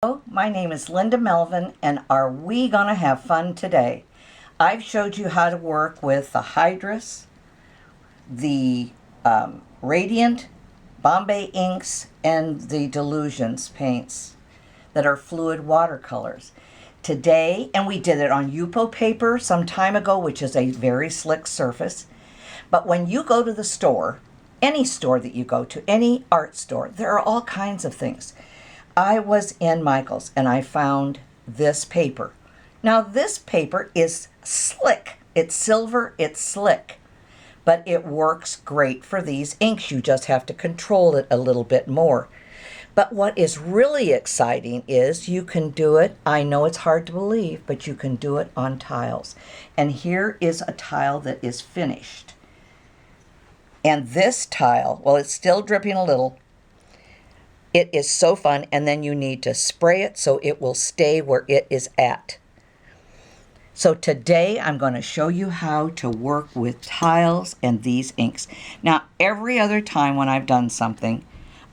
Hello, my name is Linda Melvin, and are we gonna have fun today? I've showed you how to work with the Hydrus, the Radiant, Bombay inks, and the Delusions paints that are fluid watercolors. Today, and we did it on Yupo paper some time ago, which is a very slick surface. But when you go to the store, any store that you go to, any art store, there are all kinds of things. I was in Michael's and I found this paper. Now this paper is slick. It's silver, it's slick, but it works great for these inks. You just have to control it a little bit more. But what is really exciting is you can do it, I know it's hard to believe, but you can do it on tiles. And here is a tile that is finished. And this tile, well, it's still dripping a little. It is so fun, and then you need to spray it so it will stay where it is at. So today I'm going to show you how to work with tiles and these inks. Now, every other time when I've done something,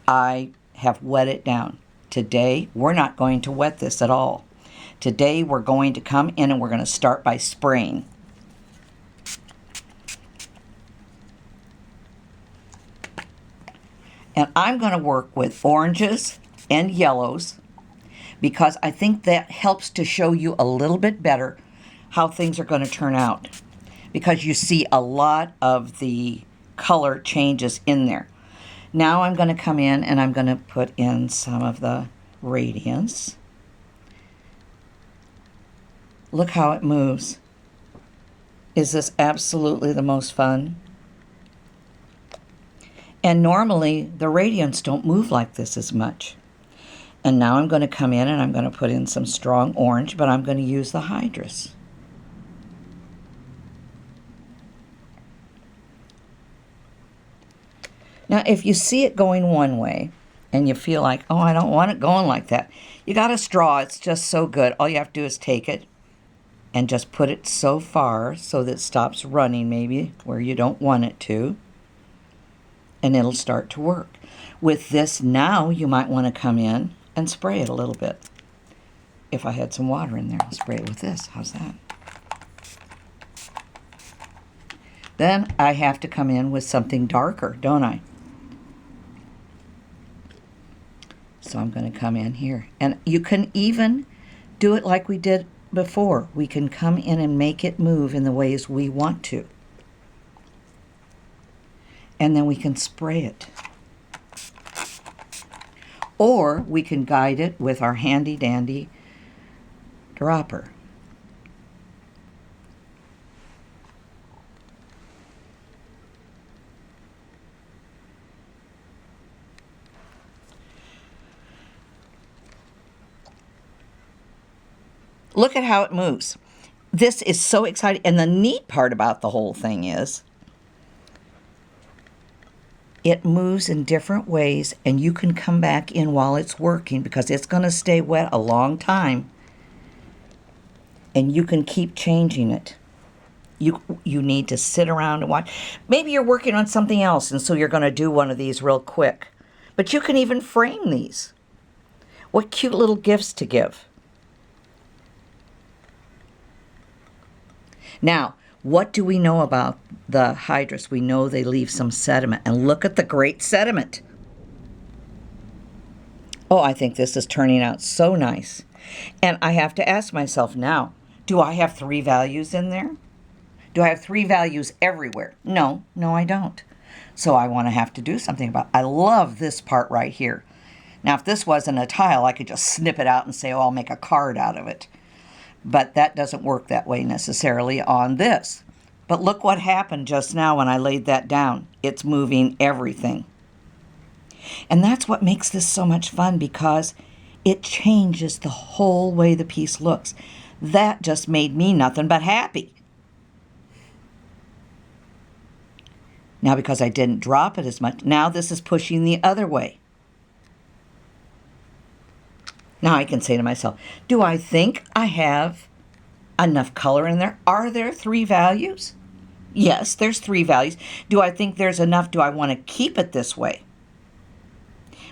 I have wet it down. Today, we're not going to wet this at all. Today, we're going to come in and we're going to start by spraying. And I'm going to work with oranges and yellows because I think that helps to show you a little bit better how things are going to turn out, because you see a lot of the color changes in there. Now I'm going to come in and I'm going to put in some of the radiance. Look how it moves. Is this absolutely the most fun? And normally the radiants don't move like this as much. And now I'm going to come in and I'm going to put in some strong orange, but I'm going to use the Hydrus. Now if you see it going one way and you feel like, oh, I don't want it going like that, you got a straw. It's just so good. All you have to do is take it and just put it so far so that it stops running maybe where you don't want it to. And it'll start to work. With this now, you might want to come in and spray it a little bit. If I had some water in there, I'll spray it with this. How's that? Then I have to come in with something darker, don't I? So I'm going to come in here. And you can even do it like we did before. We can come in and make it move in the ways we want to. And then we can spray it. Or we can guide it with our handy dandy dropper. Look at how it moves. This is so exciting. And the neat part about the whole thing is it moves in different ways, and you can come back in while it's working because it's going to stay wet a long time, and you can keep changing it. You need to sit around and watch. Maybe you're working on something else, and so you're going to do one of these real quick. But you can even frame these. What cute little gifts to give. Now, what do we know about the Hydrus? We know they leave some sediment. And look at the great sediment. Oh, I think this is turning out so nice. And I have to ask myself now, do I have 3 values in there? Do I have 3 values everywhere? No, I don't. So I want to have to do something about it. I love this part right here. Now, if this wasn't a tile, I could just snip it out and say, oh, I'll make a card out of it. But that doesn't work that way necessarily on this. But look what happened just now when I laid that down. It's moving everything. And that's what makes this so much fun, because it changes the whole way the piece looks. That just made me nothing but happy. Now, because I didn't drop it as much, now this is pushing the other way. Now I can say to myself, do I think I have enough color in there? Are there 3 values? Yes, there's 3 values. Do I think there's enough? Do I want to keep it this way?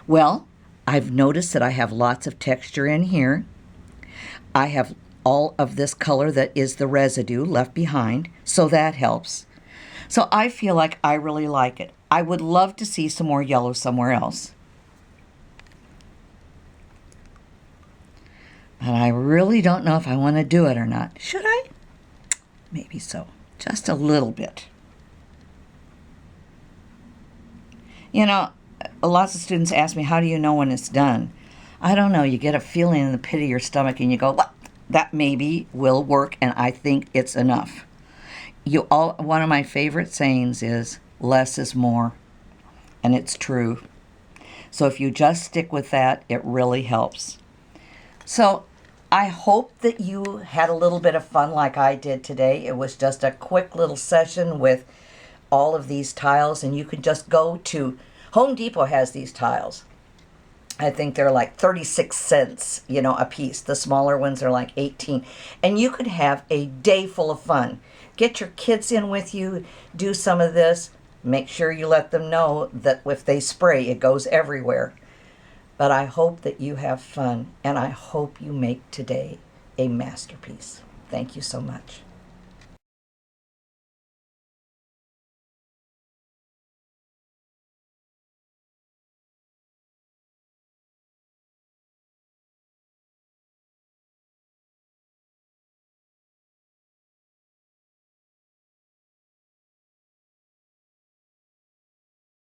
Well, I've noticed that I have lots of texture in here. I have all of this color that is the residue left behind, so that helps. So I feel like I really like it. I would love to see some more yellow somewhere else. But I really don't know if I want to do it or not. Should I? Maybe so. Just a little bit. You know, lots of students ask me, how do you know when it's done? I don't know. You get a feeling in the pit of your stomach and you go, well, that maybe will work, and I think it's enough. One of my favorite sayings is, less is more. And it's true. So if you just stick with that, it really helps. So I hope that you had a little bit of fun like I did today. It was just a quick little session with all of these tiles, and you can just go to Home Depot has these tiles. I think they're like 36 cents, a piece. The smaller ones are like 18. And you could have a day full of fun. Get your kids in with you, do some of this. Make sure you let them know that if they spray, it goes everywhere. But I hope that you have fun, and I hope you make today a masterpiece. Thank you so much.